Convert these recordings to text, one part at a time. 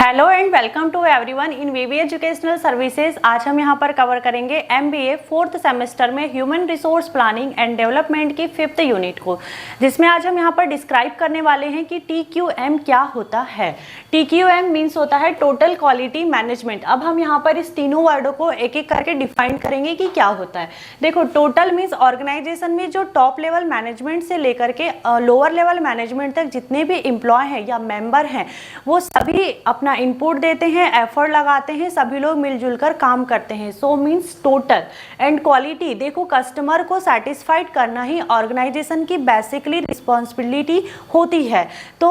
Hello and welcome to everyone in V V educational services. आज हम यहाँ पर कवर करेंगे एमबीए फोर्थ सेमेस्टर में human resource planning and development की 5th यूनिट को, जिसमें आज हम यहाँ पर डिस्क्राइब करने वाले हैं कि TQM क्या होता है। TQM मीन्स होता है टोटल क्वालिटी मैनेजमेंट। अब हम यहाँ पर इस तीनों वर्डों को एक एक करके डिफाइन करेंगे कि क्या होता है। देखो, टोटल मीन्स ऑर्गेनाइजेशन में जो टॉप लेवल मैनेजमेंट से लेकर के लोअर लेवल मैनेजमेंट तक जितने भी एम्प्लॉय हैं या मेंबर हैं, वो सभी अपना इनपुट देते हैं, एफर्ट लगाते हैं, सभी लोग मिलजुल कर काम करते हैं। So means total and quality. देखो, कस्टमर को सेटिस्फाइड करना ही ऑर्गेनाइजेशन की बेसिकली रिस्पॉन्सिबिलिटी होती है। तो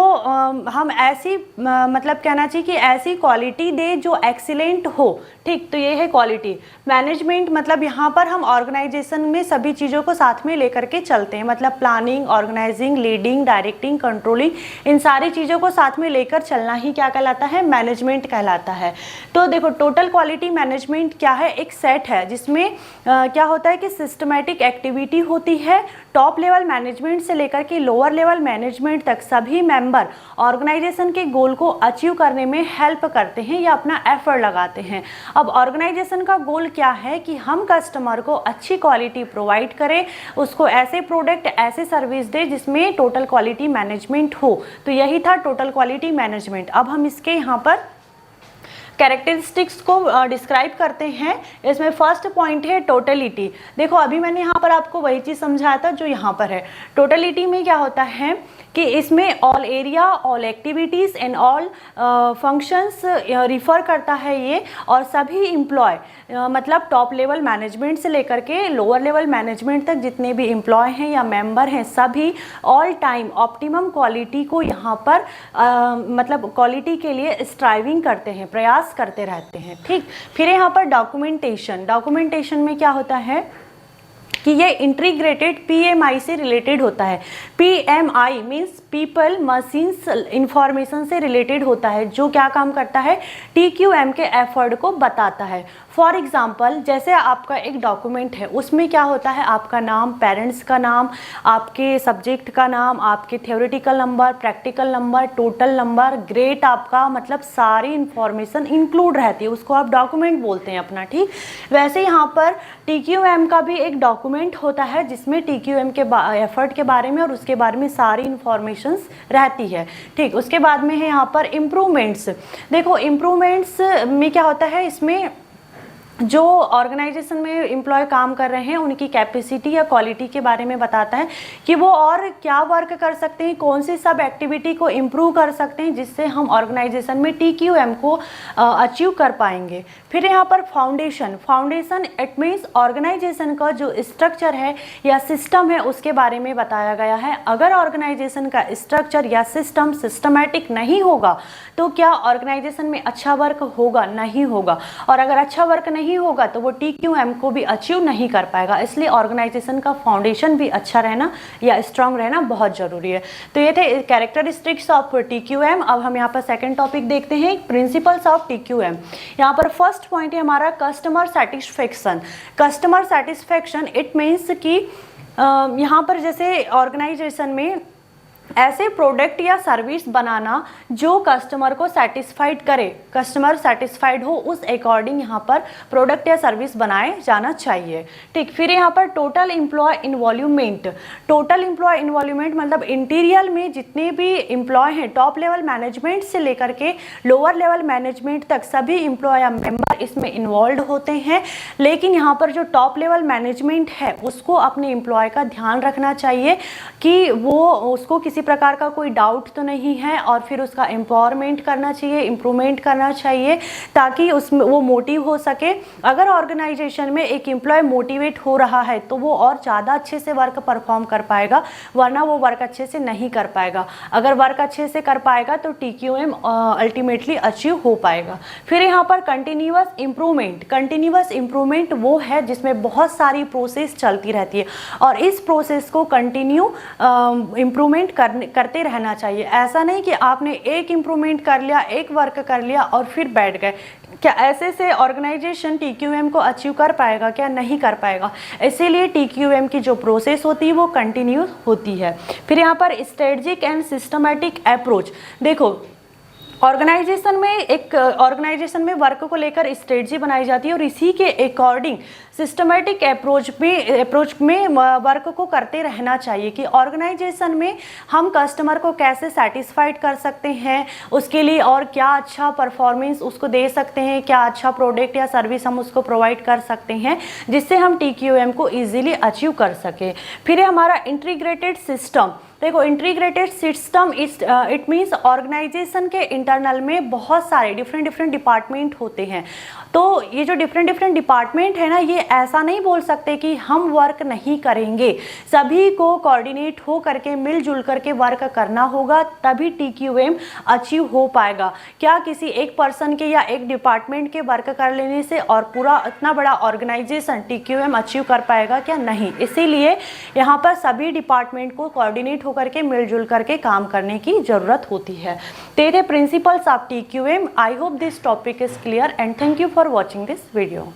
हम ऐसी मतलब कहना चाहिए कि ऐसी क्वालिटी दे जो एक्सीलेंट हो। ठीक, तो ये है क्वालिटी मैनेजमेंट। मतलब यहाँ पर हम ऑर्गेनाइजेशन में सभी चीज़ों को साथ में लेकर के चलते हैं, मतलब planning, organizing, leading, directing, controlling, इन सारी चीज़ों को साथ में लेकर चलना ही क्या कहलाता है? मैनेजमेंट कहलाता है। तो देखो, टोटल क्वालिटी मैनेजमेंट क्या है? एक सेट है जिसमें क्या होता है कि सिस्टमैटिक एक्टिविटी होती है। टॉप लेवल मैनेजमेंट से लेकर के लोअर लेवल मैनेजमेंट तक सभी मेंबर ऑर्गेनाइजेशन के गोल को अचीव करने में हेल्प करते हैं या अपना एफर्ट लगाते हैं। अब ऑर्गेनाइजेशन का गोल क्या है कि हम कस्टमर को अच्छी क्वालिटी प्रोवाइड करें, उसको ऐसे प्रोडक्ट, ऐसे सर्विस दे जिसमें टोटल क्वालिटी मैनेजमेंट हो। तो यही था टोटल क्वालिटी मैनेजमेंट। अब हम इसके यहाँ पर कैरेक्टरिस्टिक्स को डिस्क्राइब करते हैं। इसमें फर्स्ट पॉइंट है टोटलिटी। देखो, अभी मैंने यहाँ पर आपको वही चीज़ समझाया था जो यहाँ पर है। टोटलिटी में क्या होता है कि इसमें all area, all activities and all functions refer करता है ये, और सभी एम्प्लॉय मतलब टॉप लेवल मैनेजमेंट से लेकर के लोअर लेवल मैनेजमेंट तक जितने भी एम्प्लॉय हैं या मेंबर हैं, सभी ऑल टाइम ऑप्टिमम क्वालिटी को यहाँ पर मतलब क्वालिटी के लिए स्ट्राइविंग करते हैं, प्रयास करते रहते हैं। ठीक, फिर यहाँ पर डॉक्यूमेंटेशन। डॉक्यूमेंटेशन में क्या होता है कि ये इंटीग्रेटेड PMI से रिलेटेड होता है। PMI means people machines information से रिलेटेड होता है, जो क्या काम करता है? TQM के एफर्ट को बताता है। फॉर एग्जाम्पल, जैसे आपका एक डॉक्यूमेंट है, उसमें क्या होता है? आपका नाम, पेरेंट्स का नाम, आपके सब्जेक्ट का नाम, आपके theoretical number, practical number, total number, grade आपका, मतलब सारी इंफॉर्मेशन इंक्लूड रहती है, उसको आप डॉक्यूमेंट बोलते हैं अपना। ठीक, वैसे यहाँ पर TQM का भी एक डॉक्यूमेंट होता है जिसमें TQM के एफर्ट के बारे में और उसके बारे में सारी इंफॉर्मेशंस रहती है। ठीक, उसके बाद में है यहाँ पर इम्प्रूवमेंट्स। देखो, इम्प्रूवमेंट्स में क्या होता है? इसमें जो ऑर्गेनाइजेशन में एम्प्लॉय काम कर रहे हैं उनकी कैपेसिटी या क्वालिटी के बारे में बताता है कि वो और क्या वर्क कर सकते हैं, कौन सी सब एक्टिविटी को इम्प्रूव कर सकते हैं जिससे हम ऑर्गेनाइजेशन में TQM को अचीव कर पाएंगे। फिर यहाँ पर foundation. Foundation it means organisation का जो स्ट्रक्चर है या सिस्टम है उसके बारे में बताया गया है। अगर ऑर्गेनाइजेशन का स्ट्रक्चर या सिस्टम सिस्टमैटिक नहीं होगा तो क्या ऑर्गेनाइजेशन में अच्छा वर्क होगा? नहीं होगा। और अगर अच्छा वर्क नहीं होगा तो वो TQM को भी अचीव नहीं कर पाएगा। इसलिए ऑर्गेनाइजेशन का फाउंडेशन भी अच्छा रहना या स्ट्रांग रहना बहुत जरूरी है। तो ये थे कैरेक्टरिस्टिक्स ऑफ TQM। अब हम यहाँ पर सेकंड टॉपिक देखते हैं, प्रिंसिपल्स ऑफ TQM। यहाँ पर फर्स्ट पॉइंट है हमारा customer satisfaction. Customer satisfaction it means कि यहाँ पर जैसे ऑर्गेनाइजेशन में ऐसे प्रोडक्ट या सर्विस बनाना जो कस्टमर को सेटिस्फाइड करे, कस्टमर सेटिस्फाइड हो, उस अकॉर्डिंग यहाँ पर प्रोडक्ट या सर्विस बनाए जाना चाहिए। ठीक, फिर यहाँ पर total employ involvement. Total employ involvement मतलब इंटीरियर में जितने भी एम्प्लॉय हैं, टॉप लेवल मैनेजमेंट से लेकर के लोअर लेवल मैनेजमेंट तक सभी एम्प्लॉय या मेंबर इसमें इन्वॉल्व होते हैं। लेकिन यहाँ पर जो टॉप लेवल मैनेजमेंट है उसको अपने एम्प्लॉय का ध्यान रखना चाहिए कि वो उसको किसी प्रकार का कोई डाउट तो नहीं है, और फिर उसका एम्पावरमेंट करना चाहिए, इम्प्रूवमेंट करना चाहिए ताकि उसमें वो मोटिव हो सके। अगर ऑर्गेनाइजेशन में एक एम्प्लॉय मोटिवेट हो रहा है तो वो और ज़्यादा अच्छे से वर्क परफॉर्म कर पाएगा, वरना वो वर्क अच्छे से नहीं कर पाएगा। अगर वर्क अच्छे से कर पाएगा तो TQM अल्टीमेटली अचीव हो पाएगा। फिर यहाँ पर कंटिन्यूअस इम्प्रूवमेंट। कंटिन्यूअस इम्प्रूवमेंट वो है जिसमें बहुत सारी प्रोसेस चलती रहती है और इस प्रोसेस को कंटिन्यू इम्प्रूवमेंट करते रहना चाहिए। ऐसा नहीं कि आपने एक इम्प्रूवमेंट कर लिया, एक वर्क कर लिया और फिर बैठ गए। क्या ऐसे से ऑर्गेनाइजेशन TQM को अचीव कर पाएगा? क्या नहीं कर पाएगा। इसीलिए TQM की जो प्रोसेस होती है वो कंटिन्यू होती है। फिर यहाँ पर स्ट्रेटजिक एंड सिस्टमैटिक अप्रोच। देखो, ऑर्गेनाइजेशन में वर्क को लेकर स्ट्रेटजी बनाई जाती है और इसी के अकॉर्डिंग सिस्टमेटिक अप्रोच में वर्क को करते रहना चाहिए कि ऑर्गेनाइजेशन में हम कस्टमर को कैसे सेटिस्फाइड कर सकते हैं, उसके लिए और क्या अच्छा परफॉर्मेंस उसको दे सकते हैं, क्या अच्छा प्रोडक्ट या सर्विस हम उसको प्रोवाइड कर सकते हैं जिससे हम TQM को ईजिली अचीव कर सके। फिर है हमारा इंटीग्रेटेड सिस्टम। देखो, integrated system it means organisation के इंटरनल में बहुत सारे डिफरेंट डिपार्टमेंट होते हैं। तो ये जो डिफरेंट डिपार्टमेंट है ना, ये ऐसा नहीं बोल सकते कि हम वर्क नहीं करेंगे, सभी को कोऑर्डिनेट हो करके मिलजुल करके वर्क करना होगा, तभी TQM अचीव हो पाएगा। क्या किसी एक पर्सन के या एक डिपार्टमेंट के वर्क कर लेने से और पूरा इतना बड़ा ऑर्गेनाइजेशन TQM अचीव कर पाएगा? क्या नहीं। इसीलिए यहाँ पर सभी डिपार्टमेंट को कोऑर्डिनेट होकर के मिलजुल करके काम करने की जरूरत होती है। तेरे principles of TQM। I hope this topic is clear and thank you for watching this video.